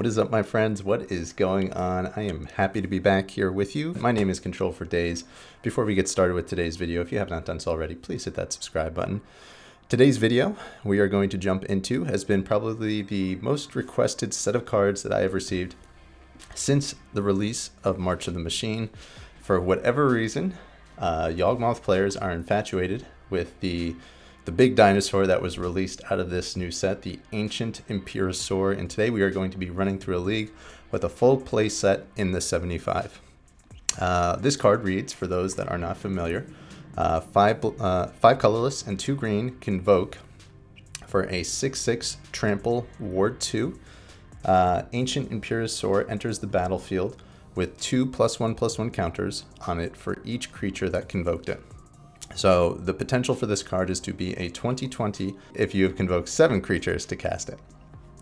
is up, my friends? What is going on? I am happy to be back here with you. My name is Control for Days. Before we get started with today's video, if you have not done so already, please hit that subscribe button. Today's video we are going to jump into has been probably the most requested set of cards that I have received since the release of March of the Machine. For whatever reason, Yawgmoth players are infatuated with the big dinosaur that was released out of this new set, the Ancient Imperiosaur, and today we are going to be running through a league with a full play set in the 75. This card reads, for those that are not familiar, 5 colorless and 2 green Convoke for a 6/6 trample ward 2. Ancient Imperiosaur enters the battlefield with 2 +1/+1 counters on it for each creature that convoked it. So the potential for this card is to be a 20/20 if you have convoked 7 creatures to cast it.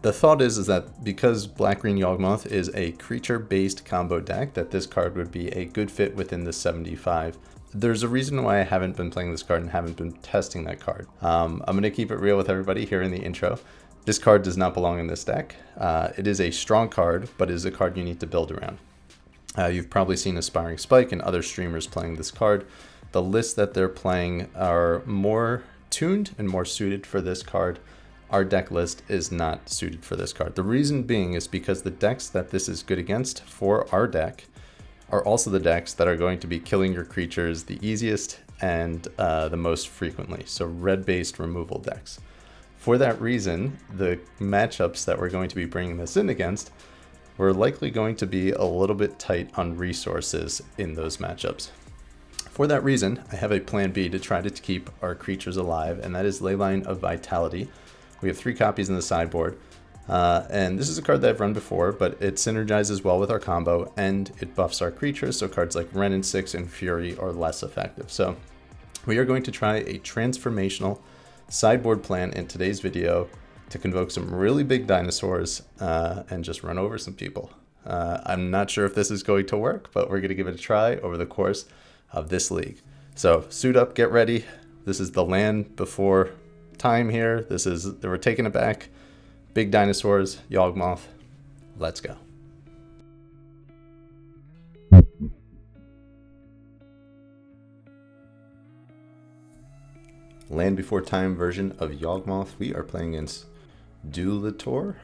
The thought is that because Black-Green Yawgmoth is a creature-based combo deck, that this card would be a good fit within the 75. There's a reason why I haven't been playing this card and haven't been testing that card. I'm going to keep it real with everybody here in the intro. This card does not belong in this deck. It is a strong card, but it is a card you need to build around. You've probably seen Aspiring Spike and other streamers playing this card. The lists that they're playing are more tuned and more suited for this card. Our deck list is not suited for this card. The reason being is because the decks that this is good against for our deck are also the decks that are going to be killing your creatures the easiest and the most frequently. So red-based removal decks. For that reason, the matchups that we're going to be bringing this in against, we're likely going to be a little bit tight on resources in those matchups. For that reason, I have a plan B to try to keep our creatures alive, and that is Leyline of Vitality. We have 3 copies in the sideboard, and this is a card that I've run before, but it synergizes well with our combo, and it buffs our creatures, so cards like Wrenn and 6 and Fury are less effective. So we are going to try a transformational sideboard plan in today's video to convoke some really big dinosaurs and just run over some people. I'm not sure if this is going to work, but we're going to give it a try over the course of this league. So suit up, get ready. This is the land before time here. We're taking it back. Big dinosaurs, Yawgmoth. Let's go. Land before time version of Yawgmoth. We are playing against Deulater.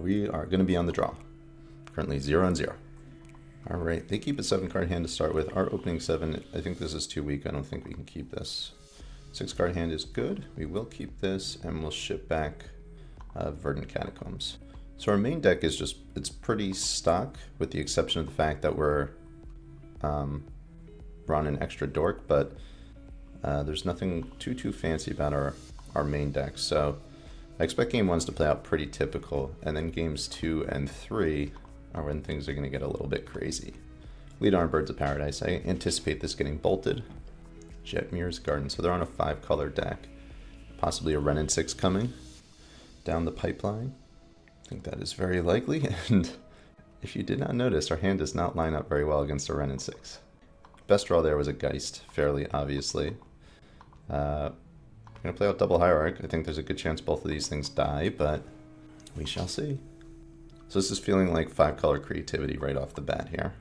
We are going to be on the draw. Currently 0-0. All right, they keep a 7-card hand to start with. Our opening 7, I think this is too weak. I don't think we can keep this. 6-card hand is good. We will keep this, and we'll ship back Verdant Catacombs. So our main deck is just, it's pretty stock, with the exception of the fact that we're running extra dork, but there's nothing too fancy about our main deck. So I expect game 1s to play out pretty typical, and then games 2 and 3 are when things are going to get a little bit crazy. Lead on Birds of Paradise. I anticipate this getting bolted. Jetmir's Garden. So they're on a 5-color deck. Possibly a Wrenn and 6 coming down the pipeline. I think that is very likely. And if you did not notice, our hand does not line up very well against a Wrenn and 6. Best draw there was a Geist, fairly obviously. I'm going to play out double Hierarch. I think there's a good chance both of these things die, but we shall see. So this is feeling like 5-color creativity right off the bat here.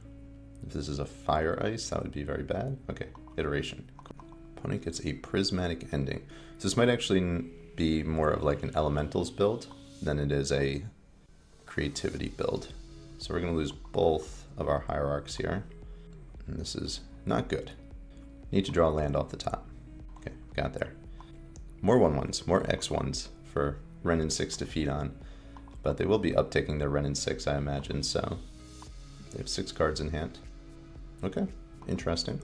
If this is a Fire Ice, that would be very bad. Okay, iteration. Opponent gets a Prismatic Ending. So this might actually be more of like an Elementals build than it is a creativity build. So we're going to lose both of our Hierarchs here. And this is not good. Need to draw land off the top. Okay, got there. More 1/1s, more X1s for Wrenn and 6 to feed on. But they will be uptaking their Wrenn and 6, I imagine, so they have 6 cards in hand. Okay, interesting.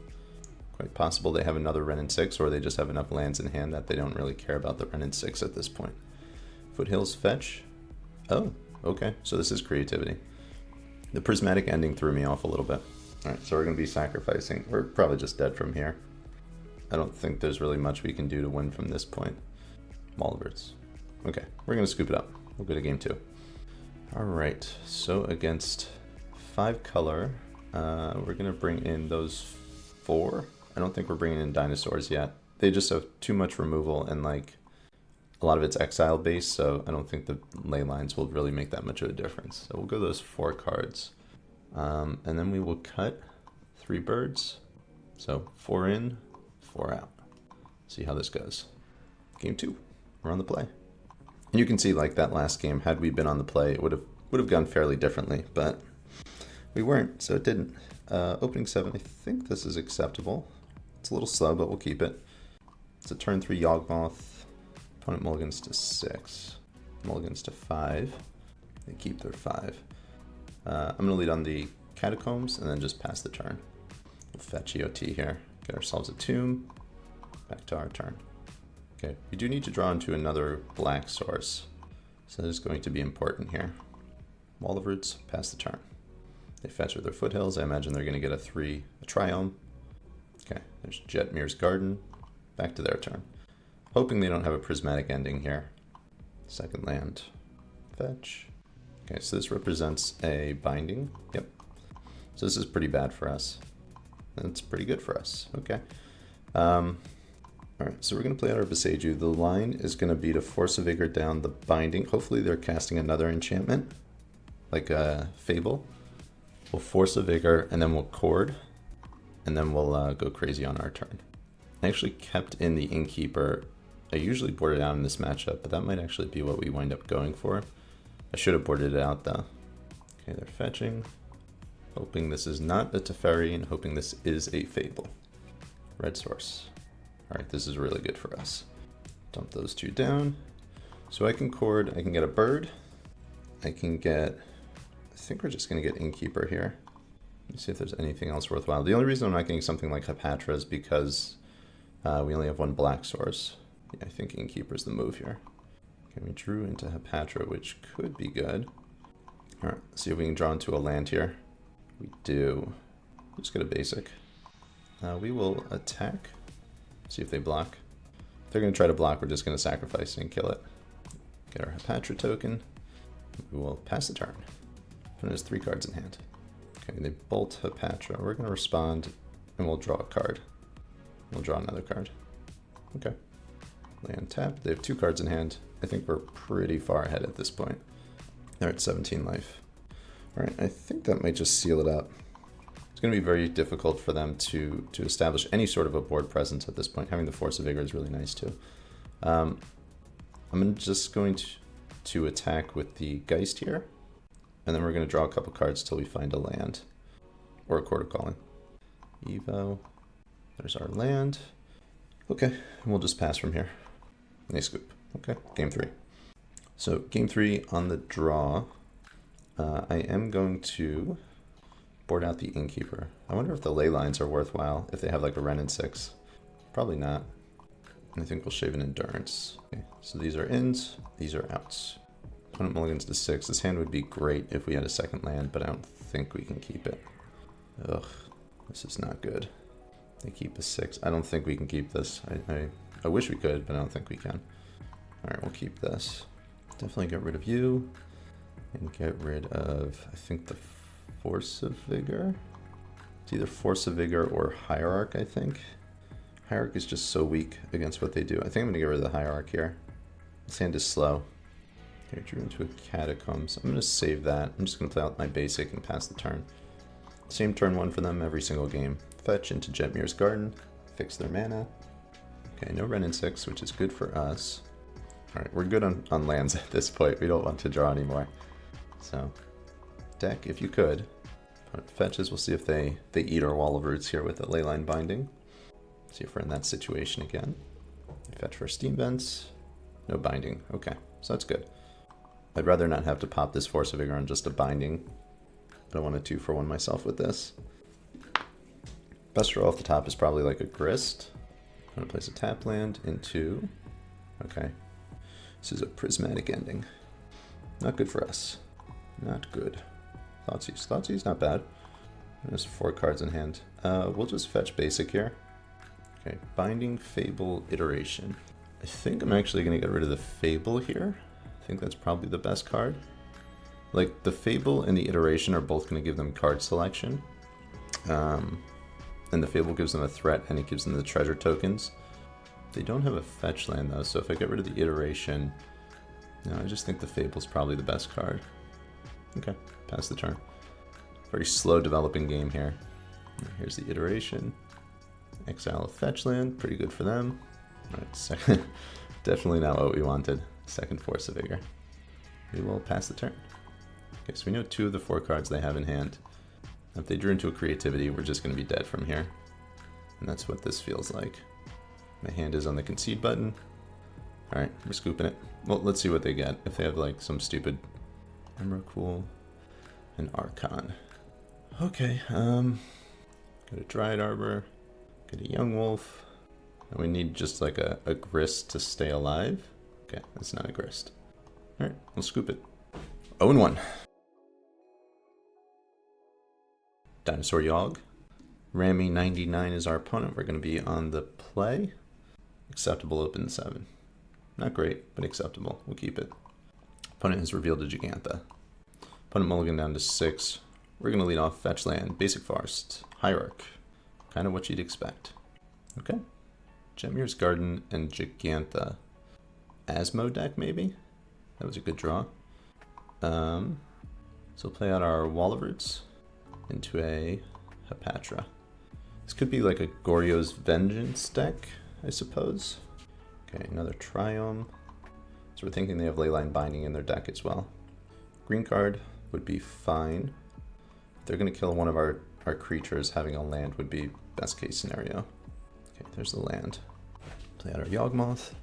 Quite possible they have another Wrenn and 6, or they just have enough lands in hand that they don't really care about the Wrenn and 6 at this point. Foothills Fetch. Oh, okay, so this is creativity. The Prismatic Ending threw me off a little bit. Alright, so we're going to be sacrificing. We're probably just dead from here. I don't think there's really much we can do to win from this point. Malverts. Okay, we're going to scoop it up. We'll go to game 2. Alright, so against 5-color, we're going to bring in those 4. I don't think we're bringing in dinosaurs yet. They just have too much removal and like a lot of it's exile based, so I don't think the ley lines will really make that much of a difference. So we'll go those 4 cards. And then we will cut 3 birds. So 4 in, 4 out. See how this goes. Game 2, we're on the play. And you can see like that last game, had we been on the play, it would have gone fairly differently, but we weren't, so it didn't. Opening 7, I think this is acceptable. It's a little slow, but we'll keep it. It's a turn 3 Yawgmoth. Opponent mulligans to 6. Mulligans to 5. They keep their 5. I'm going to lead on the Catacombs and then just pass the turn. We'll fetch EOT here. Get ourselves a tomb. Back to our turn. Okay, we do need to draw into another black source. So that is going to be important here. Wall of Roots, pass the turn. They fetch with their foothills. I imagine they're going to get a Triome. Okay, there's Jetmir's Garden. Back to their turn. Hoping they don't have a prismatic ending here. Second land. Fetch. Okay, so this represents a binding. Yep. So this is pretty bad for us. That's pretty good for us. Okay. Alright, so we're going to play out our Boseiju. The line is going to be to force a Vigor down the binding. Hopefully they're casting another enchantment, like a Fable. We'll force a Vigor, and then we'll Chord, and then we'll go crazy on our turn. I actually kept in the Innkeeper. I usually board it out in this matchup, but that might actually be what we wind up going for. I should have boarded it out though. Okay, they're fetching. Hoping this is not a Teferi, and hoping this is a Fable. Red source. Alright, this is really good for us. Dump those 2 down. So I can Chord, I can get a bird. I can get, I think we're just going to get Innkeeper here. Let's see if there's anything else worthwhile. The only reason I'm not getting something like Hapatra is because we only have 1 black source. Yeah, I think Innkeeper's the move here. Okay, we drew into Hapatra, which could be good. Alright, let's see if we can draw into a land here. We do. Just get a basic. We will attack. See if they block. If they're going to try to block, we're just going to sacrifice and kill it. Get our Hapatra token. We will pass the turn. And there's 3 cards in hand. Okay, they bolt Hapatra. We're going to respond, and we'll draw a card. We'll draw another card. Okay. Land tap. They have 2 cards in hand. I think we're pretty far ahead at this point. They're at 17 life. Alright, I think that might just seal it up. It's going to be very difficult for them to establish any sort of a board presence at this point. Having the Force of Vigor is really nice too. I'm just going to attack with the Geist here, and then we're going to draw a couple cards till we find a land. Or a Court of Calling. Evo. There's our land. Okay, and we'll just pass from here. Nice scoop. Okay, game 3. So game 3 on the draw, I am going to board out the Innkeeper. I wonder if the ley lines are worthwhile, if they have like a Wrenn and 6. Probably not. I think we'll shave an Endurance. Okay, so these are ins, these are outs. Opponent mulligans to 6. This hand would be great if we had a second land, but I don't think we can keep it. Ugh, this is not good. They keep a 6. I don't think we can keep this. I wish we could, but I don't think we can. Alright, we'll keep this. Definitely get rid of you. And get rid of, I think, the Force of Vigor. It's either Force of Vigor or Hierarch, I think. Hierarch is just so weak against what they do. I think I'm going to get rid of the Hierarch here. This hand is slow. Okay, drew into a Catacombs. I'm going to save that. I'm just going to play out my basic and pass the turn. Same turn 1 for them every single game. Fetch into Jetmir's Garden. Fix their mana. Okay, no Wrenn and 6, which is good for us. Alright, we're good on lands at this point. We don't want to draw anymore. So, deck, if you could. Fetches, we'll see if they eat our Wall of Roots here with a Leyline Binding. See if we're in that situation again. Fetch for Steam Vents. No binding. Okay, so that's good. I'd rather not have to pop this Force of Vigor on just a binding. I don't want to 2-for-1 myself with this. Best draw off the top is probably like a Grist. I'm going to place a tap land into... Okay. This is a Prismatic Ending. Not good for us. Not good. Thoughtseize, not bad. There's 4 cards in hand. We'll just fetch basic here. Okay, Binding, Fable, Iteration. I think I'm actually going to get rid of the Fable here. I think that's probably the best card. Like, the Fable and the Iteration are both going to give them card selection. And the Fable gives them a threat, and it gives them the treasure tokens. They don't have a fetch land though, so if I get rid of the iteration, no, I just think the Fable's probably the best card. Okay, pass the turn. Very slow developing game here. Here's the iteration. Exile a fetch land, pretty good for them. Alright, second, definitely not what we wanted. Second Force of Vigor. We will pass the turn. Okay, so we know 2 of the 4 cards they have in hand. If they drew into a creativity, we're just going to be dead from here. And that's what this feels like. My hand is on the concede button. Alright, we're scooping it. Well, let's see what they get. If they have like some stupid Emrakul and Archon. Okay, got a Dryad Arbor, got a Yawgmoth, and we need just like a Grist to stay alive. Okay, that's not a Grist. Alright, we'll scoop it. 0-1. Dinosaur Yawg. Rami 99 is our opponent. We're going to be on the play. Acceptable open 7. Not great, but acceptable. We'll keep it. Opponent has revealed a Gigantha. Opponent mulligan down to 6. We're going to lead off fetch land, basic forest, hierarch. Kind of what you'd expect. Okay. Jetmir's Garden and Gigantha. Asmo deck, maybe? That was a good draw. So play out our Wall of Roots into a Hepatra. This could be like a Goryo's Vengeance deck, I suppose. Okay, another Triome. So we're thinking they have Leyline Binding in their deck as well. Green card would be fine. If they're going to kill one of our creatures, having a land would be best case scenario. Okay, there's the land. Play out our Yawgmoth.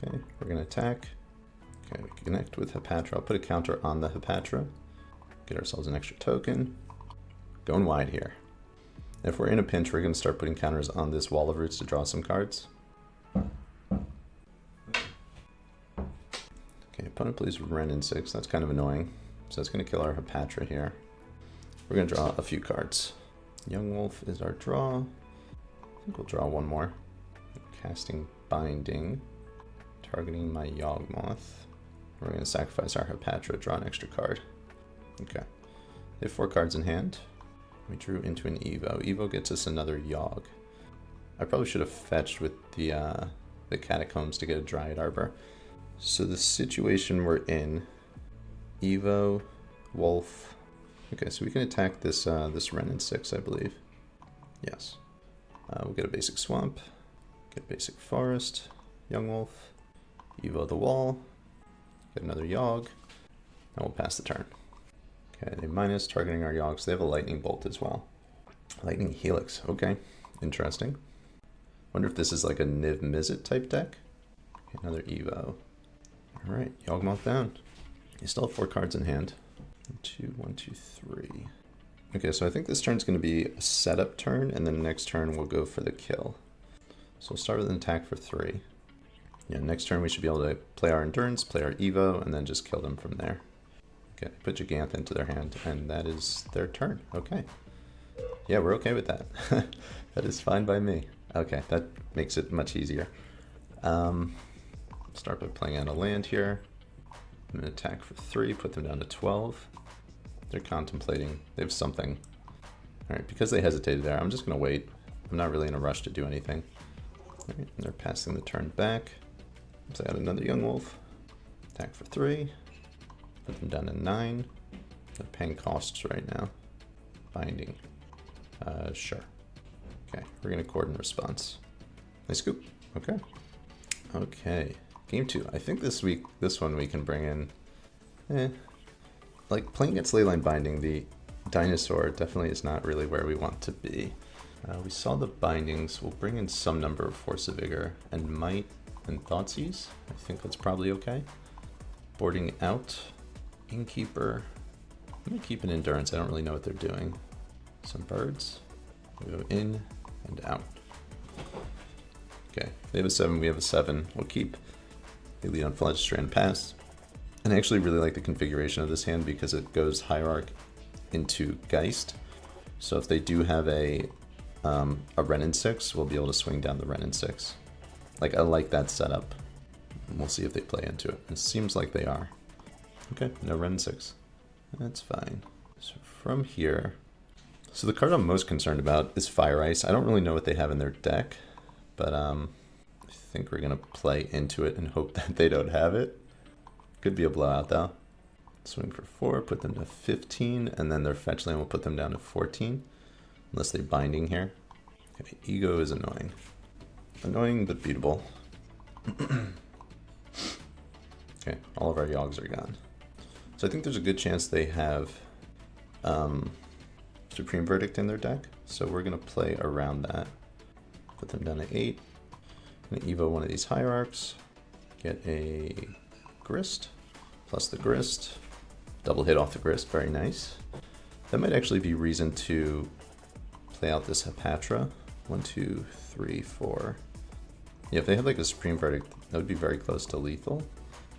Okay, we're going to attack. Okay, we can connect with Hepatra. I'll put a counter on the Hepatra. Get ourselves an extra token. Going wide here. If we're in a pinch, we're going to start putting counters on this Wall of Roots to draw some cards. Okay, opponent plays Wrenn and 6. That's kind of annoying. So that's going to kill our Hepatra here. We're going to draw a few cards. Yawgmoth is our draw. I think we'll draw one more. Casting Binding. Targeting my Yawgmoth. We're going to sacrifice our Hepatra, draw an extra card. Okay. They have 4 cards in hand. We drew into an Evo. Evo gets us another Yawg. I probably should have fetched with the Catacombs to get a Dryad Arbor. So the situation we're in, Evo, Wolf. Okay, so we can attack this this Wrenn and 6, I believe. Yes. We'll get a basic Swamp, get a basic Forest, Yawgmoth, Evo the Wall, get another Yawg, and we'll pass the turn. Okay, they minus targeting our Yawg, so they have a Lightning Bolt as well. Lightning Helix, okay, interesting. Wonder if this is like a Niv Mizzet type deck. Okay, another Evo. Alright, Yawgmoth down. You still have 4 cards in hand. 1, 2, 3. Okay, so I think this turn's going to be a setup turn, and then next turn we'll go for the kill. So we'll start with an attack for 3. Yeah, next turn we should be able to play our Endurance, play our Evo, and then just kill them from there. Okay, put Gigantha into their hand, and that is their turn. Okay. Yeah, we're okay with that. That is fine by me. Okay, that makes it much easier. Start by playing out a land here. I'm going to attack for 3, put them down to 12. They're contemplating. They have something. Alright, because they hesitated there, I'm just going to wait. I'm not really in a rush to do anything. Alright, they're passing the turn back. Play out another Yawgmoth. Attack for 3. Put them down to 9. They're paying costs right now. Binding. Sure. Okay, we're going to Chord in response. Nice scoop. Okay. Okay. Game 2. I think this one we can bring in. Like, playing against Leyline Binding, the Dinosaur definitely is not really where we want to be. We saw the bindings. We'll bring in some number of Force of Vigor and Might and Thoughtseize. I think that's probably okay. Boarding out. Innkeeper. I'm going to keep an Endurance. I don't really know what they're doing. Some birds. We go in and out. Okay, they have a 7, we have a 7. We'll keep. They lead on Fledged Strand Pass. And I actually really like the configuration of this hand because it goes Hierarch into Geist. So if they do have a Wrenn and 6, we'll be able to swing down the Wrenn and 6. Like, I like that setup. We'll see if they play into it. It seems like they are. Okay, no Wrenn and 6. That's fine. So from here, so the card I'm most concerned about is Fire Ice. I don't really know what they have in their deck, but I think we're going to play into it and hope that they don't have it. Could be a blowout though. Swing for 4, put them to 15, and then their fetch land will put them down to 14. Unless they're binding here. Okay, ego is annoying. Annoying but beatable. Okay, all of our Yogs are gone. So I think there's a good chance they have Supreme Verdict in their deck. So we're going to play around that. Put them down to 8. I'm going to Evo one of these Hierarchs. Get a Grist. Plus the Grist. Double hit off the Grist, very nice. That might actually be reason to play out this Hepatra. 1, 2, 3, 4. Yeah, if they had like a Supreme Verdict, that would be very close to lethal.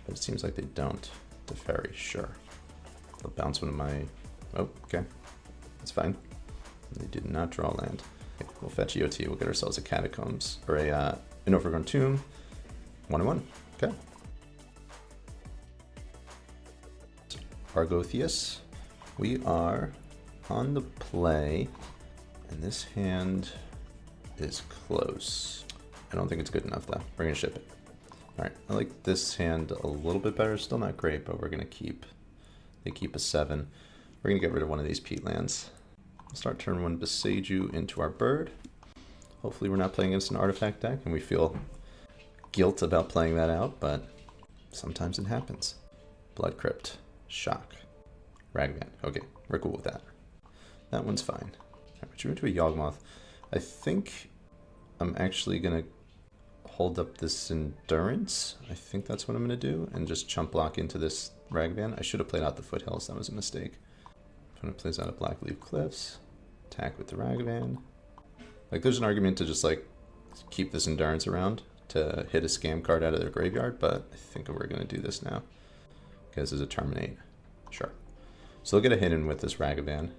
But it seems like they don't. Teferi, sure. They'll bounce one of my... Oh, okay. That's fine. They did not draw land. Okay, we'll fetch EOT. We'll get ourselves a Catacombs. Or an Overgrown Tomb. 1/1. Okay. Argotheus. We are on the play. And this hand is close. I don't think it's good enough though. We're gonna ship it. All right, I like this hand a little bit better. Still not great, but we're gonna keep. They keep a 7. We're gonna get rid of one of these peat lands. We'll start turn 1 Beseiju into our bird. Hopefully we're not playing against an artifact deck, and we feel guilt about playing that out, but sometimes it happens. Blood Crypt, Shock, Ragavan. Okay, we're cool with that. That one's fine. All right, we're into a Yawgmoth. I think I'm actually gonna hold up this Endurance. I think that's what I'm gonna do, and just chump block into this Ragavan. I should have played out the Foothills. That was a mistake. Opponent plays out of Blackleaf Cliffs. Attack with the Ragavan. Like, there's an argument to just like keep this Endurance around to hit a scam card out of their graveyard, but I think we're gonna do this now because there's a Terminate. Sure. So they'll get a hit in with this Ragavan.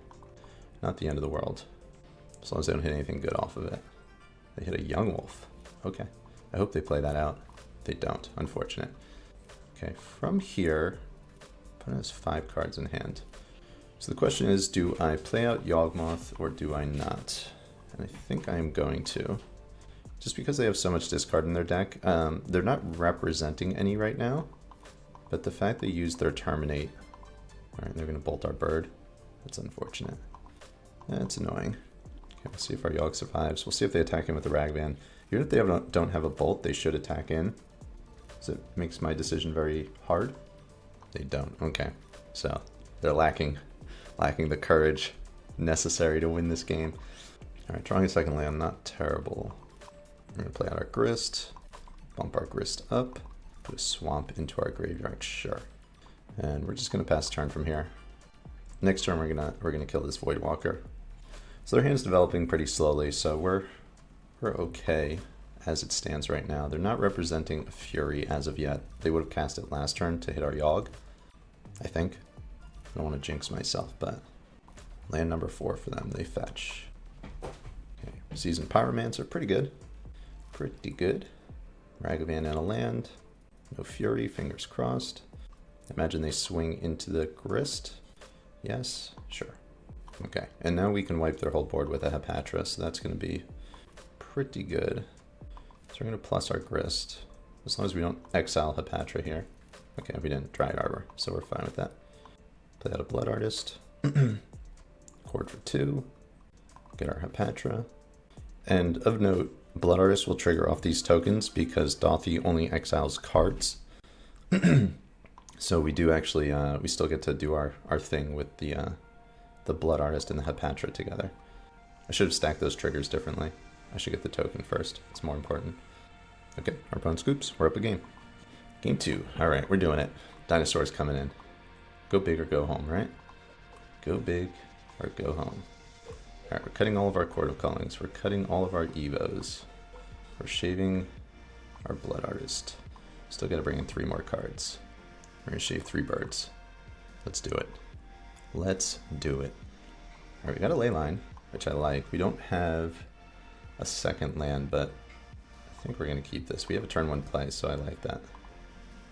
Not the end of the world, as long as they don't hit anything good off of it. They hit a Yawgmoth. Okay. I hope they play that out. They don't. Unfortunate. Okay, from here, opponent has 5 cards in hand. So the question is, do I play out Yawgmoth or do I not? And I think I'm going to. Just because they have so much discard in their deck. They're not representing any right now, but the fact they used their Terminate. Alright, they're going to bolt our bird. That's unfortunate. That's annoying. Okay, we'll see if our Yawg survives. We'll see if they attack in with the Ragavan. Even if they don't have a bolt, they should attack in. So it makes my decision very hard. They don't. Okay. So they're lacking the courage necessary to win this game. Alright, drawing a second land, not terrible. We're going to play out our Grist. Bump our Grist up. Put a Swamp into our graveyard. Sure. And we're just going to pass turn from here. Next turn we're gonna kill this Voidwalker. So their hand's developing pretty slowly, so we're okay as it stands right now. They're not representing a Fury as of yet. They would have cast it last turn to hit our Yawg, I think. I don't want to jinx myself, but land number 4 for them. They fetch. Okay, Seasoned Pyromancer, pretty good. Pretty good. Ragavan and a land. No Fury, fingers crossed. Imagine they swing into the Grist. Yes, sure. Okay, and now we can wipe their whole board with a Hepatra, so that's going to be pretty good. So we're going to plus our Grist, as long as we don't exile Hepatra here. Okay, we didn't Dryad Arbor, so we're fine with that. Play out a Blood Artist. Cord for 2. Get our Hepatra. And of note, Blood Artist will trigger off these tokens because Dothy only exiles cards. So we do actually, we still get to do our thing with the Blood Artist and the Hepatra together. I should have stacked those triggers differently. I should get the token first. It's more important. Okay, our opponent scoops. We're up a game. Game 2. All right, we're doing it. Dinosaur's coming in. Go big or go home, right? Go big or go home. All right, we're cutting all of our Court of Callings. We're cutting all of our Evos. We're shaving our Blood Artist. Still got to bring in 3 more cards. We're going to shave 3 birds. Let's do it. Let's do it. All right, we got a Leyline, which I like. We don't have a second land, but I think we're going to keep this. We have a turn 1 play, so I like that.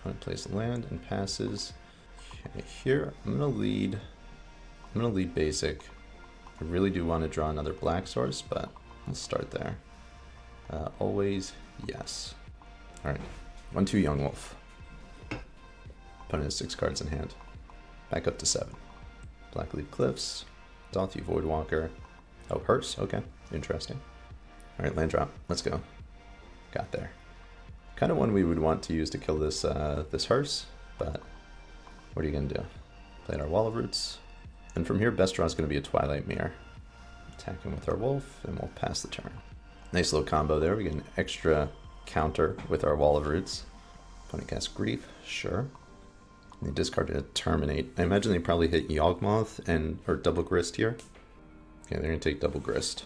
Opponent plays land and passes. Okay, here I'm going to lead basic. I really do want to draw another black source, but we'll start there. Always yes. Alright, 1/2 Yawgmoth. Opponent has 6 cards in hand. Back up to 7. Blackleaf Cliffs, Dalthy Voidwalker. Oh, Hearse, okay, interesting. Alright, land drop, let's go. Got there. Kind of one we would want to use to kill this this Hearse, but what are you going to do? Play our Wall of Roots. And from here, best draw is going to be a Twilight Mirror. Attacking with our Wolf, and we'll pass the turn. Nice little combo there. We get an extra counter with our Wall of Roots. Opponent casts Grief, sure. And they discarded a Terminate. I imagine they probably hit Yawgmoth and or double Grist here. Okay, they're going to take double Grist.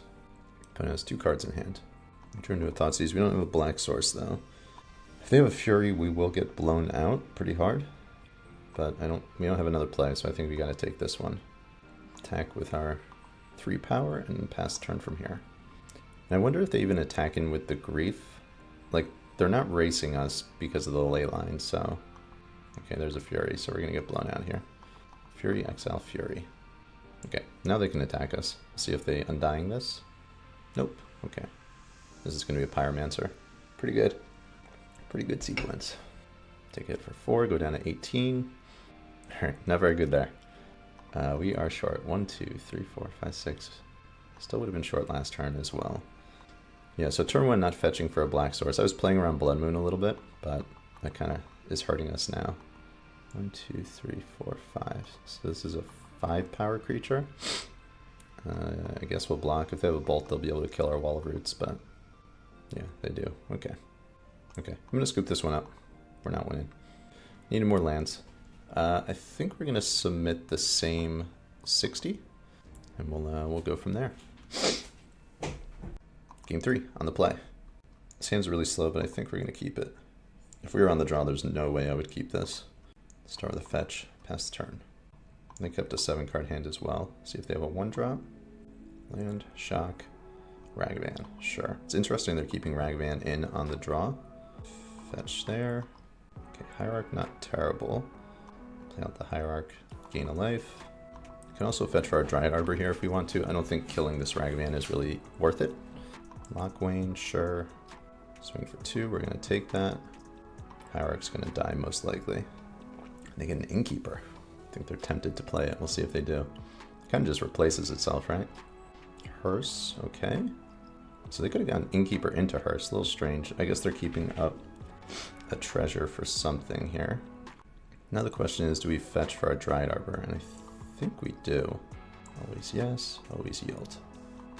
Opponent has 2 cards in hand. Turn to a Thoughtseize. We don't have a black source though. If they have a Fury, we will get blown out pretty hard. But we don't have another play, so I think we got to take this one. Attack with our 3 power and pass the turn from here. And I wonder if they even attack in with the Grief. Like, they're not racing us because of the ley line, so... Okay, there's a Fury, so we're going to get blown out here. Fury, exile, Fury. Okay, now they can attack us. See if they Undying this. Nope, okay. This is going to be a Pyromancer. Pretty good. Pretty good sequence. Take a hit for 4, go down to 18. Alright, not very good there. We are short. 1, 2, 3, 4, 5, 6. Still would have been short last turn as well. Yeah, so turn 1 not fetching for a black source. I was playing around Blood Moon a little bit, but that kind of is hurting us now. 1, 2, 3, 4, 5. So this is a 5 power creature. I guess we'll block. If they have a bolt, they'll be able to kill our Wall of Roots, but yeah, they do. Okay. Okay, I'm going to scoop this one up. We're not winning. Need more lands. I think we're going to submit the same 60, and we'll go from there. Game 3 on the play. This hand's really slow, but I think we're going to keep it. If we were on the draw, there's no way I would keep this. Start with a fetch, pass the turn. They kept a 7-card hand as well. See if they have a 1-drop. Land, shock, Ragavan. Sure. It's interesting they're keeping Ragavan in on the draw. Fetch there. Okay, Hierarch, not terrible. Play out the Hierarch, gain a life. You can also fetch for our Dryad Arbor here if we want to. I don't think killing this Ragavan is really worth it. Lockwane, sure. Swing for 2, we're going to take that. Hierarch's going to die most likely. They get an Innkeeper. I think they're tempted to play it. We'll see if they do. It kind of just replaces itself, right? Hearse, okay. So they could have gotten Innkeeper into Hearse. A little strange. I guess they're keeping up a treasure for something here. Now the question is, do we fetch for our Dryad Arbor? And I think we do. Always yes, always yield.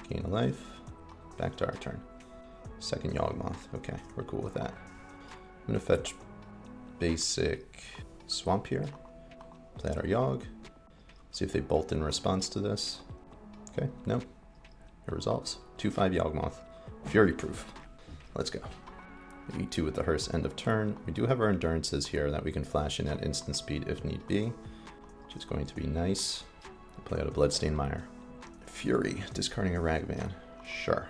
Gain a life. Back to our turn. Second Yawgmoth. Okay, we're cool with that. I'm going to fetch basic Swamp here. Play out our Yawg. See if they bolt in response to this. Okay, no. It resolves. 2/5 Yawgmoth. Fury proof. Let's go. E2 with the Hearse, end of turn. We do have our Endurances here that we can flash in at instant speed if need be, which is going to be nice. Play out a Bloodstained Mire. Fury, discarding a Ragavan. Sure.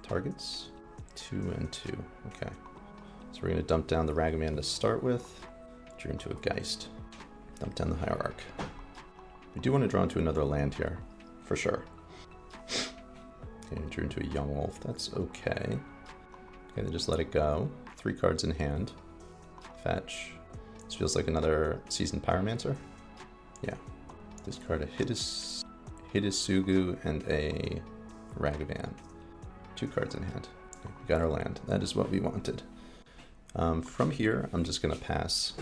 Targets? 2 and 2. Okay. So we're going to dump down the Ragavan to start with. Drew into a Geist. Dump down the Hierarch. We do want to draw into another land here, for sure. Okay, drew into a Young Wolf. That's okay. Okay, then just let it go. 3 cards in hand. Fetch. This feels like another Seasoned Pyromancer. Yeah. Discard a Hidisugu and a Ragavan. 2 cards in hand. Okay, we got our land. That is what we wanted. From here, I'm just going to pass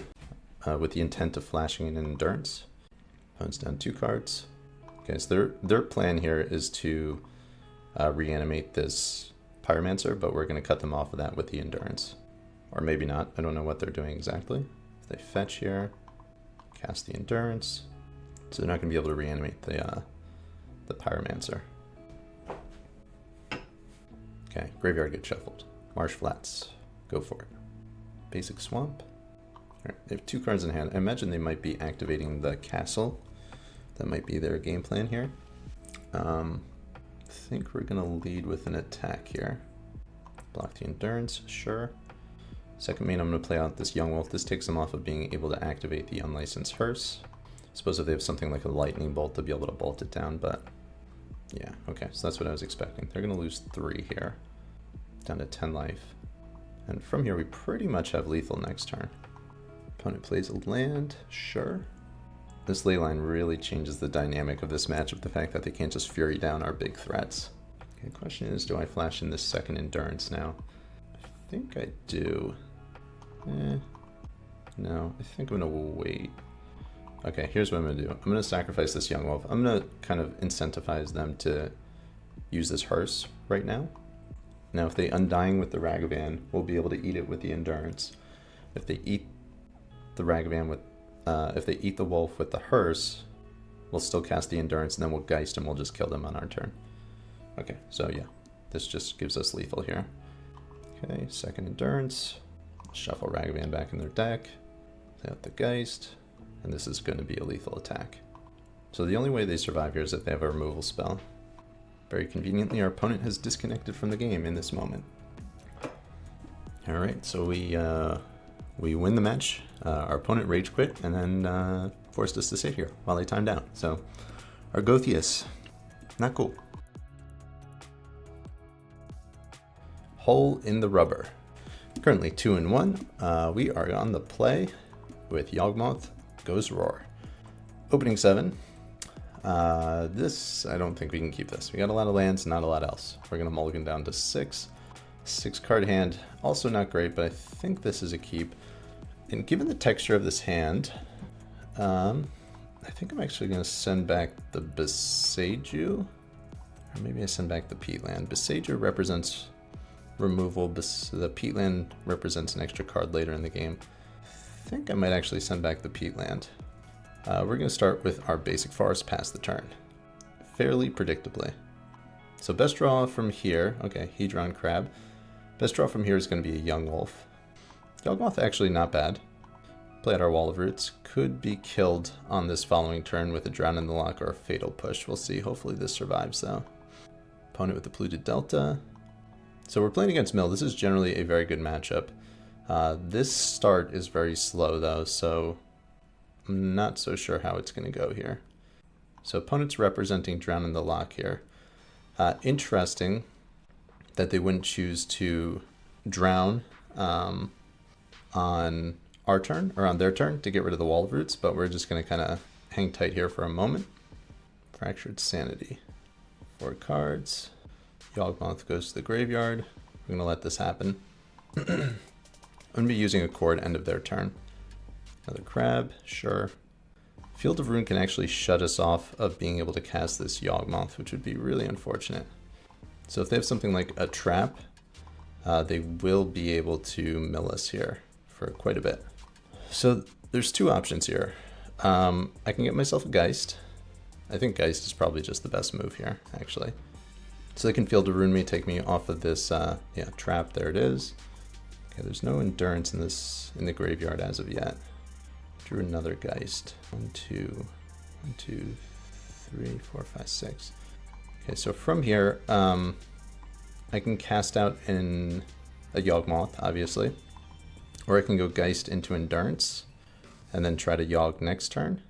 with the intent of flashing in an Endurance. Opponent's down 2 cards. Okay, so their plan here is to reanimate this Pyromancer, but we're going to cut them off of that with the Endurance. Or maybe not. I don't know what they're doing exactly. If they fetch here, cast the Endurance. So they're not going to be able to reanimate the Pyromancer. Okay, Graveyard gets shuffled. Marsh Flats. Go for it. Basic Swamp. Alright, they have 2 cards in hand. I imagine they might be activating the Castle. That might be their game plan here. I think we're going to lead with an attack here. Block the Endurance, sure. Second main, I'm going to play out this Young Wolf. This takes them off of being able to activate the Unlicensed Hearse. I suppose if they have something like a Lightning Bolt, they'll be able to bolt it down, but yeah, okay, so that's what I was expecting. They're going to lose 3 here. Down to 10 life. And from here, we pretty much have lethal next turn. Opponent plays a land, sure. This ley line really changes the dynamic of this matchup, the fact that they can't just fury down our big threats. Okay, the question is, do I flash in this second endurance now? I think I do. No, I think I'm gonna wait. Okay, here's what I'm gonna do. I'm gonna sacrifice this Yawgmoth. I'm gonna kind of incentivize them to use this hearse right now. Now, if they Undying with the Ragavan, we'll be able to eat it with the endurance. If they eat the Ragavan with, if they eat the wolf with the hearse, we'll still cast the endurance, and then we'll Geist and we'll just kill them on our turn. Okay, so yeah, this just gives us lethal here. Okay, second endurance. Shuffle Ragavan back in their deck. Play out the Geist, and this is going to be a lethal attack. So the only way they survive here is if they have a removal spell. Very conveniently, our opponent has disconnected from the game in this moment. Alright, so we win the match. Our opponent rage quit and then forced us to sit here while they timed out. So, Argotheus, not cool. HoleinTheRubber. Currently 2-1. We are on the play with Yawgmoth goes ROARRR. Opening 7. This, I don't think we can keep this. We got a lot of lands, not a lot else. We're going to mulligan down to 6. 6 card hand, also not great, but I think this is a keep. And given the texture of this hand, I think I'm actually going to send back the Boseiju. Or maybe I send back the Peatland. Boseiju represents removal. The Peatland represents an extra card later in the game. I think I might actually send back the Peatland. We're going to start with our basic forest pass the turn, fairly predictably. So best draw from here, okay, Hedron Crab. Best draw from here is going to be a Young Wolf. Yawgmoth actually not bad. Play out our Wall of Roots. Could be killed on this following turn with a Drown in the Lock or a Fatal Push. We'll see. Hopefully this survives though. Opponent with the Polluted Delta. So we're playing against Mill. This is generally a very good matchup. This start is very slow though, so I'm not so sure how it's going to go here. So opponent's representing Drown in the Lock here. Interesting that they wouldn't choose to drown on our turn, or on their turn, to get rid of the Wall of Roots, but we're just going to kind of hang tight here for a moment. Fractured Sanity. 4 cards. Yawgmoth goes to the graveyard. We're going to let this happen. I'm going to be using a core at end of their turn. Another crab, sure. Field of Ruin can actually shut us off of being able to cast this Yawgmoth, which would be really unfortunate. So if they have something like a trap, they will be able to mill us here for quite a bit. So there's 2 options here. I can get myself a Geist. I think Geist is probably just the best move here, actually. So they can Field of Ruin me, take me off of this trap. There it is. Okay, there's no endurance in the graveyard as of yet. Drew another Geist. 1, 2, 3, 4, 5, 6. Okay, so from here, I can cast out in a Yawgmoth, obviously. Or I can go Geist into Endurance, and then try to Yawg next turn.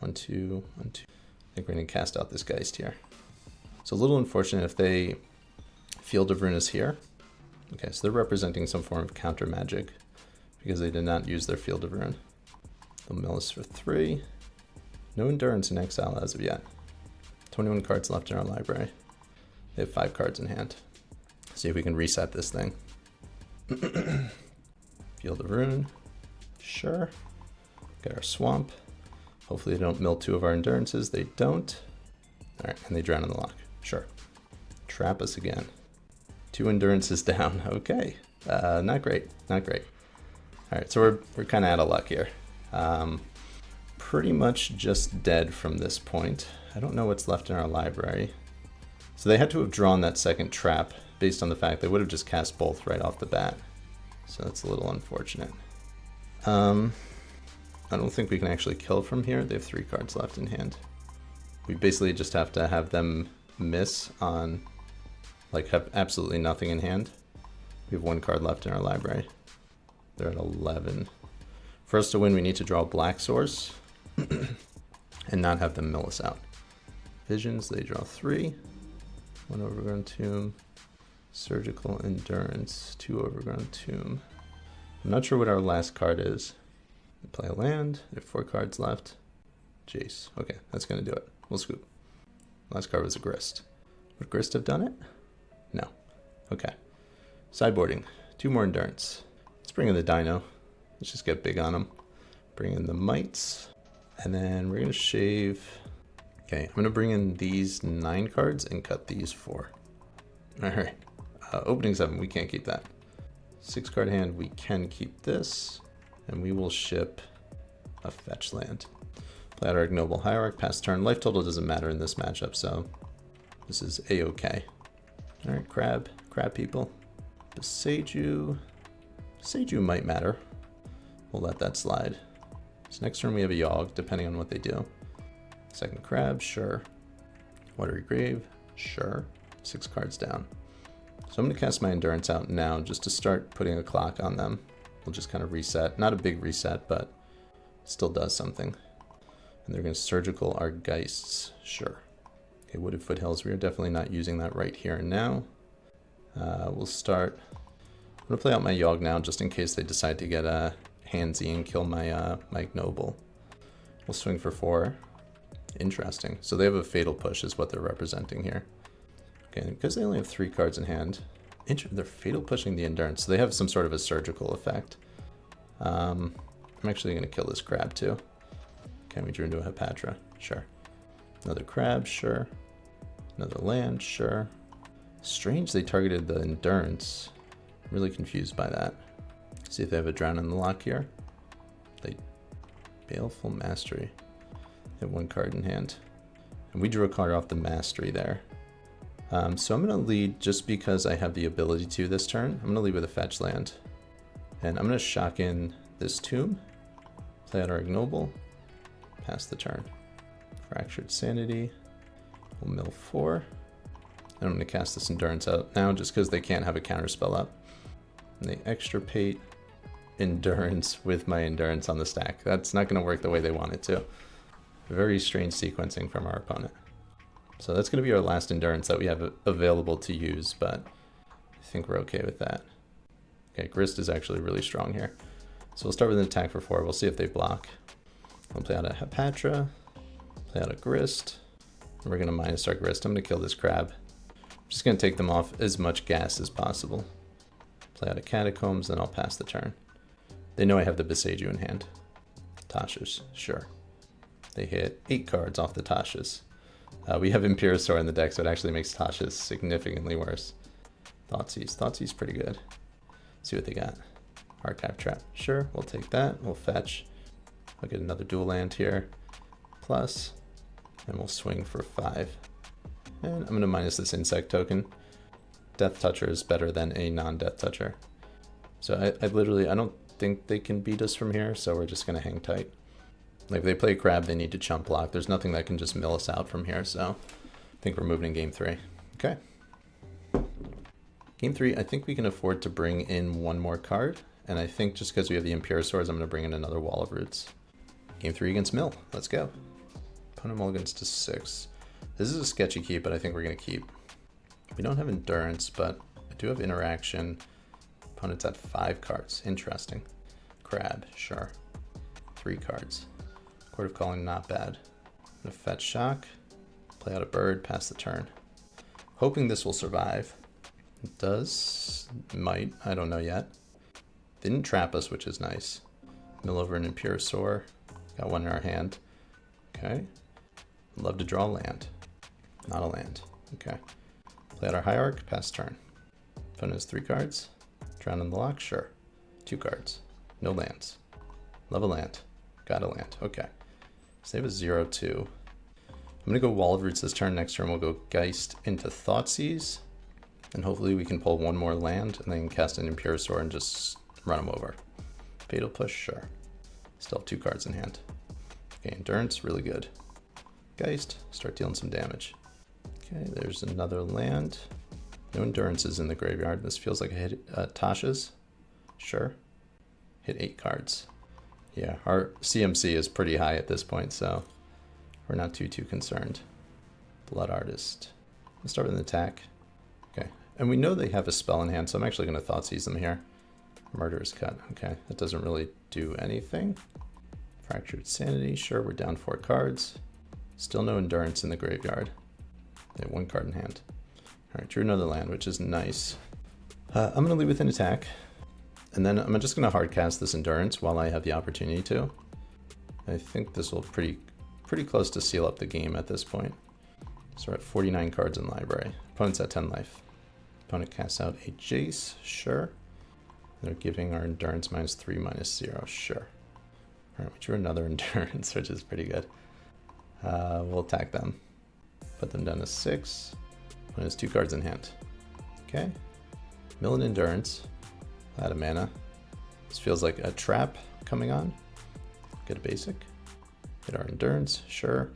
1, 2, 1, 2. I think we're going to cast out this Geist here. So a little unfortunate if they Field of Ruin is here. Okay, so they're representing some form of counter magic, because they did not use their Field of Ruin. They'll mill us for 3. No Endurance in exile as of yet. 21 cards left in our library. They have 5 cards in hand. See if we can reset this thing. Field of Ruin. Sure. Got our Swamp. Hopefully they don't mill 2 of our Endurances. They don't. Alright, and they Drown in the Lock. Sure. Trap us again. 2 Endurances down. Okay. Not great. Not great. Alright, so we're kind of out of luck here. Pretty much just dead from this point. I don't know what's left in our library. So they had to have drawn that second trap based on the fact they would have just cast both right off the bat. So that's a little unfortunate. I don't think we can actually kill from here. They have 3 cards left in hand. We basically just have to have them miss on, like, have absolutely nothing in hand. We have 1 card left in our library. They're at 11. For us to win, we need to draw a black source and not have them mill us out. Visions, they draw 3. 1 Overgrown Tomb. Surgical Endurance, 2 Overgrown Tomb. I'm not sure what our last card is. We play a land, there are 4 cards left. Jace. Okay, that's going to do it. We'll scoop. Last card was a Grist. Would Grist have done it? No. Okay. Sideboarding. 2 more Endurance. Let's bring in the Dino. Let's just get big on them. Bring in the Mites. And then we're going to shave. Okay, I'm going to bring in these 9 cards and cut these 4. Alright. Opening 7, we can't keep that. 6 card hand, we can keep this. And we will ship a fetch land. Play out our Ignoble Hierarch, pass turn. Life total doesn't matter in this matchup, so this is a-okay. Alright, crab people. Beseiju might matter. We'll let that slide. So next turn we have a Yawg, depending on what they do. Second crab, sure. Watery Grave, sure. 6 cards down. So I'm going to cast my Endurance out now just to start putting a clock on them. We'll just kind of reset. Not a big reset, but still does something. And they're going to Surgical our Geists, sure. Okay, Wooded Foothills, we are definitely not using that right here and now. We'll start. I'm going to play out my Yawg now just in case they decide to get a handsy and kill my my Ignoble. We'll swing for 4. Interesting. So they have a Fatal Push is what they're representing here. Okay, because they only have 3 cards in hand. They're Fatal Pushing the Endurance, so they have some sort of a surgical effect. I'm actually going to kill this crab too. Okay, we drew into a Hepatra, sure. Another crab, sure. Another land, sure. Strange they targeted the Endurance. I'm really confused by that. See if they have a Drown in the lock here. They Baleful Mastery. They have 1 card in hand. And we drew a card off the Mastery there. So I'm going to lead just because I have the ability to this turn. I'm going to lead with a fetch land. And I'm going to shock in this Tomb. Play out our Ignoble. Pass the turn. Fractured Sanity. We'll mill 4. And I'm going to cast this Endurance out now just because they can't have a counterspell up. And they extirpate Endurance with my Endurance on the stack. That's not going to work the way they want it to. Very strange sequencing from our opponent. So that's going to be our last Endurance that we have available to use, but I think we're okay with that. Okay, Grist is actually really strong here. So we'll start with an attack for 4. We'll see if they block. We'll play out a Hepatra, play out a Grist, and we're going to minus our Grist. I'm going to kill this crab. I'm just going to take them off as much gas as possible. Play out a Catacombs, then I'll pass the turn. They know I have the Beseiju in hand. Tashas, sure. They hit 8 cards off the Tashas. We have Imperiosaur in the deck, so it actually makes Tashas significantly worse. Thoughtseize pretty good. See what they got. Archive Trap, sure, we'll take that. We'll fetch. I'll get another dual land here. Plus, and we'll swing for 5. And I'm going to minus this Insect token. Death Toucher is better than a non-Death Toucher. So I don't think they can beat us from here, so we're just going to hang tight. Like if they play crab, they need to chump block. There's nothing that can just mill us out from here, so I think we're moving in game 3. Okay. Game 3, I think we can afford to bring in 1 more card, and I think just because we have the Imperiosaurs, I'm going to bring in another Wall of Roots. Game 3 against Mill. Let's go. Opponent mulligans to 6. This is a sketchy keep, but I think we're going to keep. We don't have Endurance, but I do have Interaction. Opponent's at 5 cards. Interesting. Crab, sure. 3 cards. Court of Calling, not bad. I'm going to fetch Shock, play out a bird, pass the turn. Hoping this will survive. It does. Might. I don't know yet. Didn't trap us, which is nice. Mill over an Imperiosaur. Got 1 in our hand. Okay. Love to draw land. Not a land. Okay. Play out our Hierarch, pass turn. Opponent has 3 cards. Drown in the lock, sure. 2 cards. No lands. Love a land. Got a land. Okay. So they have a 0-2. I'm going to go Wall of Roots this turn. Next turn we'll go Geist into Thoughtseize. And hopefully we can pull 1 more land and then cast an Imperiosaur and just run them over. Fatal Push, sure. Still have 2 cards in hand. Okay, Endurance, really good. Geist, start dealing some damage. Okay, there's another land. No Endurances in the graveyard. This feels like I hit Tasha's. Sure. Hit 8 cards. Yeah, our CMC is pretty high at this point, so we're not too concerned. Blood Artist. Let's start with an attack. Okay, And we know they have a spell in hand, so I'm actually going to Thoughtseize them here. Murderous Cut. Okay, that doesn't really do anything. Fractured Sanity. Sure, we're down 4 cards. Still no Endurance in the graveyard. They have 1 card in hand. All right, drew another land, which is nice. I'm going to leave with an attack. And then I'm just going to hard cast this Endurance while I have the opportunity to. I think this will pretty close to seal up the game at this point. So we're at 49 cards in library. Opponent's at 10 life. Opponent casts out a Jace, sure. They're giving our Endurance -3, -0, sure. All right, we drew another Endurance, which is pretty good. We'll attack them. Put them down to 6. Opponent has 2 cards in hand. Okay. Mill and Endurance. Out of mana. This feels like a trap coming on. Get a basic. Get our Endurance, sure.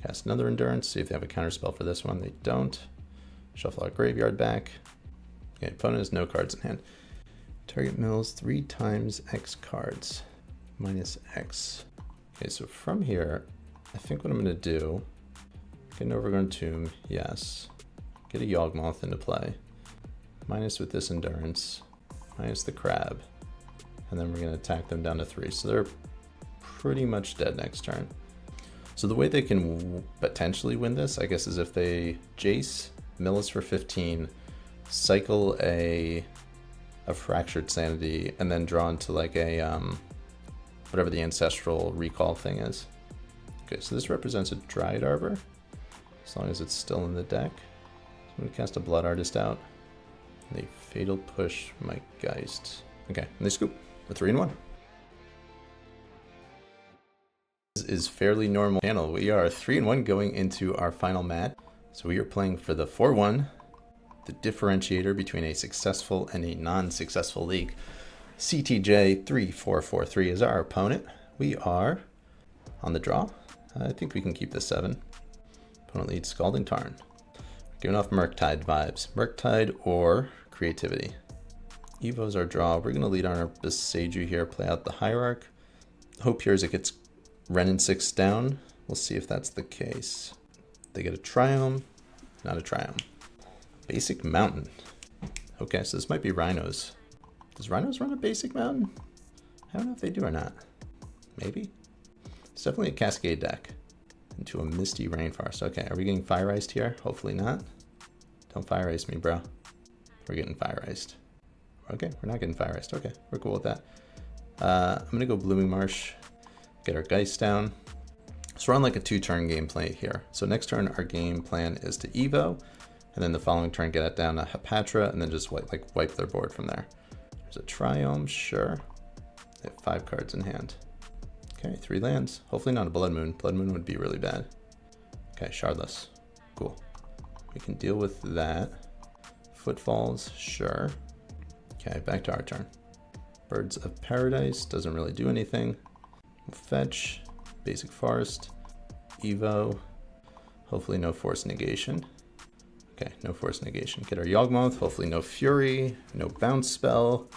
Cast another Endurance, see if they have a counterspell for this one. They don't. Shuffle our graveyard back. Okay, opponent has no cards in hand. Target mills 3 times X cards. -X. Okay, so from here, I think what I'm going to do, get an Overgrown Tomb, yes. Get a Yawgmoth into play. Minus with this Endurance. Minus the Crab. And then we're going to attack them down to 3. So they're pretty much dead next turn. So the way they can potentially win this, I guess, is if they Jace, mill us for 15, cycle a Fractured Sanity, and then draw into like a, whatever the Ancestral Recall thing is. Okay, so this represents a Dryad Arbor, as long as it's still in the deck. So I'm going to cast a Blood Artist out. And they Fatal Push my Geist. Okay, and they scoop. We're 3-1. This is fairly normal channel. We are 3-1 going into our final mat. So we are playing for the 4-1, the differentiator between a successful and a non-successful league. CTJ3443 is our opponent. We are on the draw. I think we can keep the 7. Opponent leads Scalding Tarn. Giving off Murktide vibes. Murktide or Creativity. Evo's our draw. We're going to lead on our Boseiju here, play out the Hierarch. Hope here is it gets Renin 6 down. We'll see if that's the case. They get a Triome, not a Triome. Basic Mountain. Okay, so this might be Rhinos. Does Rhinos run a Basic Mountain? I don't know if they do or not. Maybe? It's definitely a Cascade deck. Into a Misty Rainforest. Okay, are we getting Fire Iced here? Hopefully not. Don't Fire Ice me, bro. We're getting Fire Iced. Okay, we're not getting Fire Iced. Okay, we're cool with that. I'm going to go Blooming Marsh. Get our Geist down. So we're on like a 2-turn gameplay here. So next turn, our game plan is to Evo. And then the following turn, get it down to Hapatra. And then just wipe their board from there. There's a Triome, sure. They have 5 cards in hand. Okay, 3 lands. Hopefully not a Blood Moon. Blood Moon would be really bad. Okay, Shardless. Cool. We can deal with that. Footfalls, sure. Okay, back to our turn. Birds of Paradise doesn't really do anything. We'll fetch. Basic Forest. Evo. Hopefully no Force Negation. Okay, no Force Negation. Get our Yawgmoth. Hopefully no Fury. No Bounce Spell.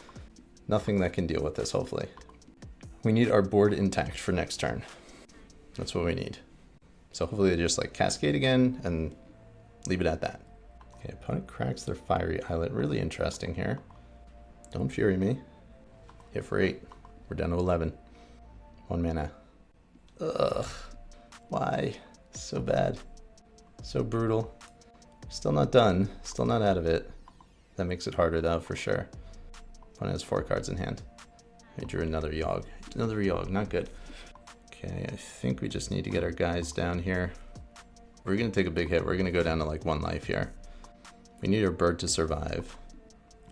Nothing that can deal with this, hopefully. We need our board intact for next turn. That's what we need. So hopefully they just like Cascade again and leave it at that. Okay, opponent cracks their Fiery Islet. Really interesting here. Don't Fury me. Hit for 8. We're down to 11. 1 mana. Ugh. Why? So bad. So brutal. Still not done. Still not out of it. That makes it harder though, for sure. Opponent has 4 cards in hand. I drew another Yawg. Another Yawg, not good. Okay, I think we just need to get our guys down here. We're gonna take a big hit. We're gonna go down to like 1 life here. We need our bird to survive.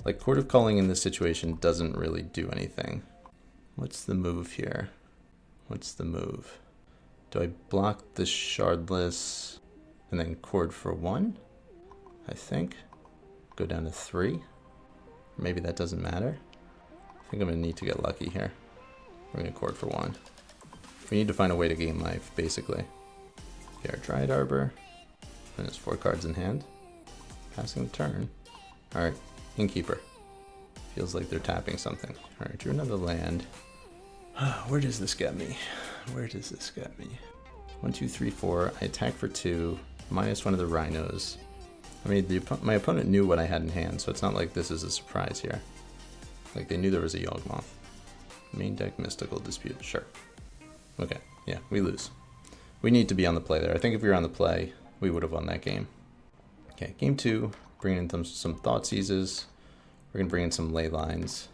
Like Court of Calling in this situation doesn't really do anything. What's the move here? What's the move? Do I block the Shardless and then Chord for 1? I think. Go down to 3. Maybe that doesn't matter. I think I'm gonna need to get lucky here. We're gonna Chord for 1. We need to find a way to gain life, basically. Okay, our Dryad Arbor. And it's 4 cards in hand. Passing the turn. Alright, Innkeeper. Feels like they're tapping something. Alright, drew another land. Where does this get me? Where does this get me? 1, 2, 3, 4. I attack for 2. Minus one of the Rhinos. I mean, my opponent knew what I had in hand, so it's not like this is a surprise here. Like, they knew there was a Yawgmoth. Main deck Mystical Dispute, sure. Okay, yeah, we lose. We need to be on the play there. I think if we were on the play, we would have won that game. Okay, game 2, bringing in some Thought Seizes. We're going to bring in some Ley Lines.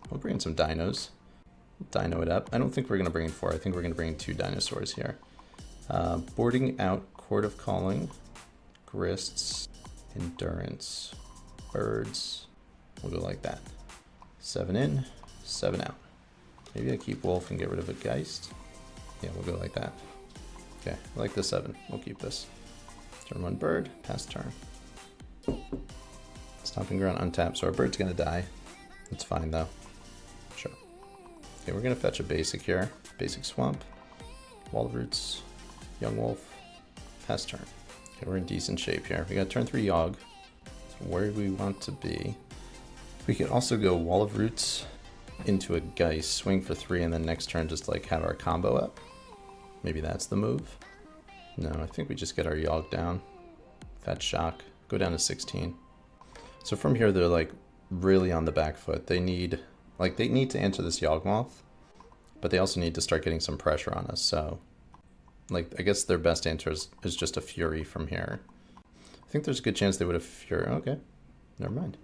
We'll bring in some Dinos. We'll Dino it up. I don't think we're going to bring in 4. I think we're going to bring in 2 Dinosaurs here. Boarding out Court of Calling, Grists, Endurance, Birds. We'll go like that. 7 in, 7 out. Maybe I keep Wolf and get rid of a Geist. Yeah, we'll go like that. Okay, I like the 7. We'll keep this. Turn 1 bird, pass turn. Stomping Ground untapped, so our bird's gonna die. It's fine though. Sure. Okay, we're gonna fetch a basic here. Basic Swamp, Wall of Roots, Young Wolf, pass turn. Okay, we're in decent shape here. We got turn 3 Yawg. So where do we want to be? We could also go Wall of Roots into a Geist, swing for 3, and then next turn just like have our combo up. Maybe that's the move. No, I think we just get our Yawg down. Fetch Shock, go down to 16. So from here, they're like really on the back foot. They need to answer this Yawgmoth, but they also need to start getting some pressure on us. So like, I guess their best answer is just a Fury from here. I think there's a good chance they would have Fury. Okay, never mind.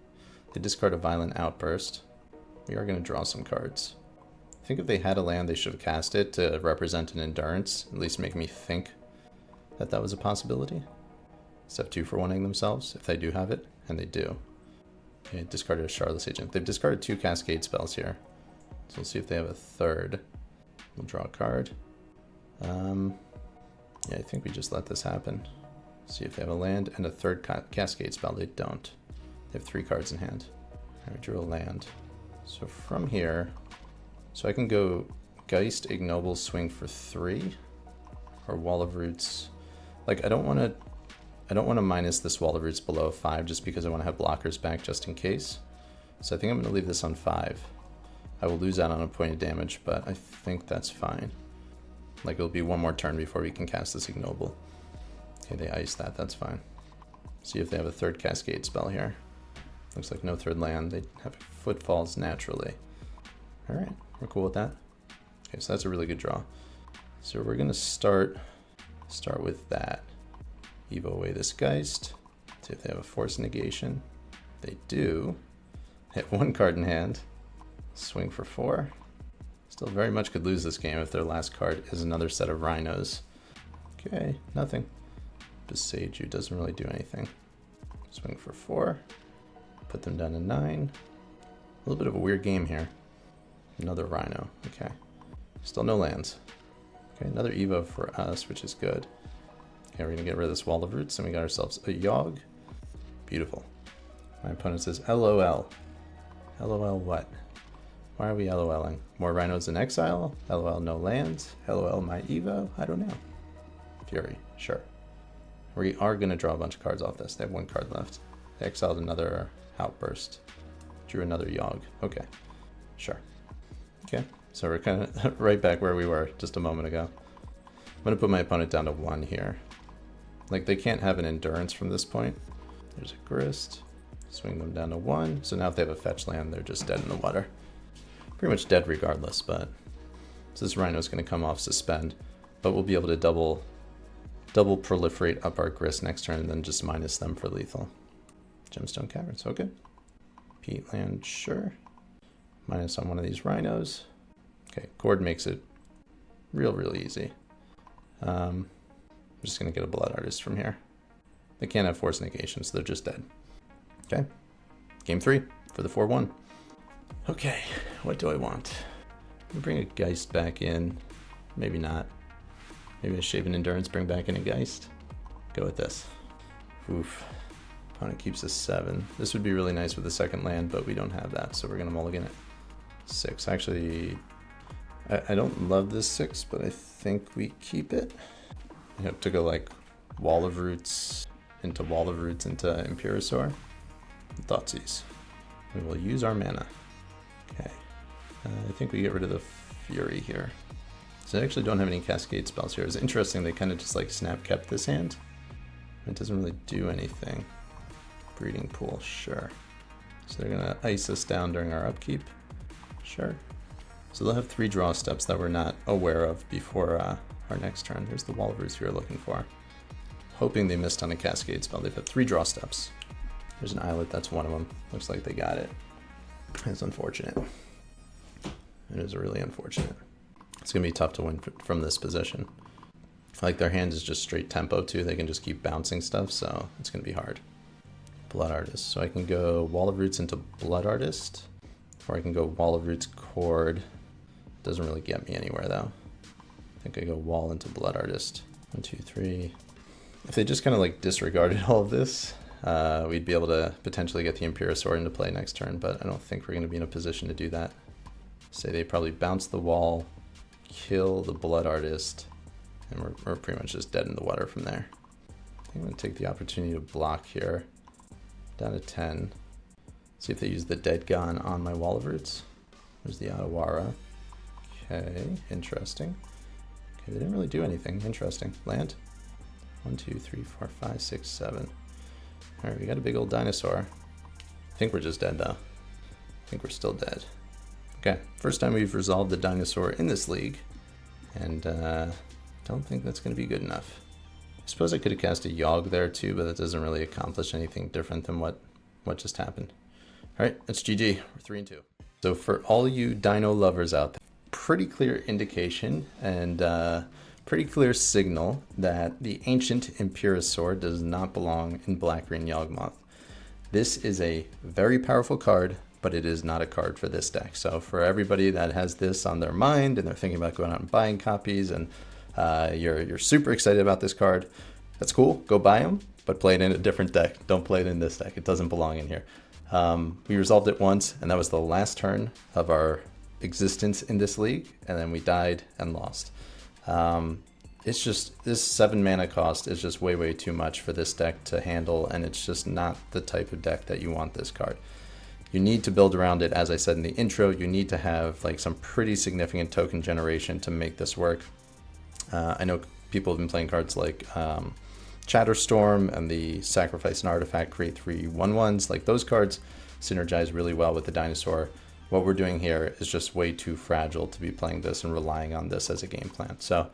They discard a Violent Outburst. We are going to draw some cards. I think if they had a land, they should have cast it to represent an Endurance, at least make me think that that was a possibility. Step 2 for wanting themselves, if they do have it, and they do. Okay, discarded a Charlotte's Agent. They've discarded 2 Cascade spells here. So we'll see if they have a third. We'll draw a card. Yeah, I think we just let this happen. See if they have a land and a third Cascade spell. They don't. They have 3 cards in hand. I drew a land. So from here, so I can go Geist, Ignoble, swing for 3, or Wall of Roots. Like, I don't want to minus this Wall of Roots below 5 just because I want to have blockers back just in case. So I think I'm going to leave this on 5. I will lose out on a point of damage, but I think that's fine. Like, it'll be 1 more turn before we can cast this Ignoble. Okay, they ice that, that's fine. See if they have a third Cascade spell here. Looks like no third land. They have Footfalls naturally. All right, we're cool with that. Okay, so that's a really good draw. So we're gonna start with that. Evo away this Geist. See if they have a Force Negation. They do. Hit 1 card in hand. Swing for 4. Still very much could lose this game if their last card is another set of Rhinos. Okay, nothing. Besage You doesn't really do anything. Swing for 4. Put them down to 9. A little bit of a weird game here. Another Rhino, okay. Still no lands. Okay, another Evo for us, which is good. Okay, we're gonna get rid of this Wall of Roots, and we got ourselves a Yawg. Beautiful. My opponent says, LOL. LOL what? Why are we LOLing? More Rhinos in exile? LOL no lands? LOL my Evo? I don't know. Fury, sure. We are gonna draw a bunch of cards off this. They have 1 card left. They exiled another Outburst. Drew another Yawg. Okay, sure. Okay, so we're kind of right back where we were just a moment ago. I'm gonna put my opponent down to 1 here. Like, they can't have an Endurance from this point. There's a Grist. Swing them down to 1. So now if they have a fetch land, they're just dead in the water. Pretty much dead regardless, but so this Rhino's gonna come off Suspend, but we'll be able to double proliferate up our Grist next turn and then just minus them for lethal. Gemstone Caverns, okay. Peat land, sure. Minus on one of these Rhinos. Okay, Cord makes it real easy. I'm just gonna get a Blood Artist from here. They can't have Force Negation, so they're just dead. Okay, game 3 for the 4-1. Okay, what do I want? I'm gonna bring a Geist back in. Maybe not. Maybe a Shaven Endurance, bring back in a Geist. Go with this. Oof. Opponent keeps a 7. This would be really nice with the second land, but we don't have that, so we're gonna mulligan it. 6. Actually, I don't love this 6, but I think we keep it. You have to go like Wall of Roots into Imperiosaur. Thoughtseize. We will use our mana. Okay. I think we get rid of the Fury here. So I actually don't have any Cascade spells here. It's interesting, they kind of just like snap kept this hand. It doesn't really do anything. Breeding pool, sure. So they're gonna ice us down during our upkeep, sure. So they'll have 3 draw steps that we're not aware of before our next turn. Here's the Wall of Roots we were looking for. Hoping they missed on a Cascade spell. They've had 3 draw steps. There's an Islet, that's one of them. Looks like they got it. It's unfortunate. It is really unfortunate. It's gonna be tough to win from this position. Like their hand is just straight tempo too. They can just keep bouncing stuff, so it's gonna be hard. Blood Artist. So I can go Wall of Roots into Blood Artist, or I can go Wall of Roots Chord. Doesn't really get me anywhere though. I think I go Wall into Blood Artist. 1, 2, 3. If they just kind of like disregarded all of this, we'd be able to potentially get the Imperiosaur into play next turn, but I don't think we're going to be in a position to do that. Say they probably bounce the wall, kill the Blood Artist, and we're pretty much just dead in the water from there. I think I'm going to take the opportunity to block here. Down to 10. See if they use the Dead Gone on my Wall of Roots. There's the ROARRR. Okay, interesting. Okay, they didn't really do anything. Interesting. Land. 1, 2, 3, 4, 5, 6, 7. All right, we got a big old dinosaur. I think we're just dead though. I think we're still dead. Okay, first time we've resolved the dinosaur in this league, and don't think that's going to be good enough. I suppose I could have cast a Yawg there too, but that doesn't really accomplish anything different than what just happened. All right, it's GG. We're 3-2. So for all you dino lovers out there, pretty clear indication and pretty clear signal that the Ancient Imperiosaur does not belong in Black-Green Yawgmoth. This is a very powerful card, but it is not a card for this deck. So for everybody that has this on their mind and they're thinking about going out and buying copies, and you're super excited about this card, that's cool. Go buy them, but play it in a different deck. Don't play it in this deck. It doesn't belong in here. We resolved it once, and that was the last turn of our existence in this league, and then we died and lost. It's just, this 7 mana cost is just way too much for this deck to handle, and it's just not the type of deck that you want this card. You need to build around it, as I said in the intro. You need to have like some pretty significant token generation to make this work. I know people have been playing cards like Chatterstorm and the Sacrifice an Artifact, create 3 1/1s. Like those cards synergize really well with the dinosaur. What we're doing here is just way too fragile to be playing this and relying on this as a game plan. So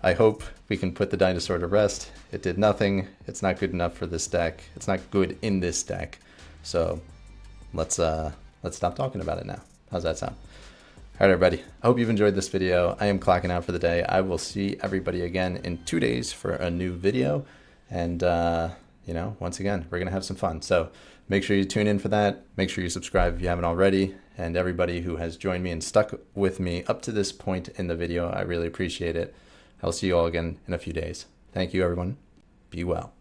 I hope we can put the dinosaur to rest. It did nothing. It's not good enough for this deck. It's not good in this deck. So let's stop talking about it now. How's that sound? All right, everybody. I hope you've enjoyed this video. I am clocking out for the day. I will see everybody again in 2 days for a new video. And, you know, once again, we're going to have some fun. So make sure you tune in for that. Make sure you subscribe if you haven't already. And everybody who has joined me and stuck with me up to this point in the video, I really appreciate it. I'll see you all again in a few days. Thank you, everyone. Be well.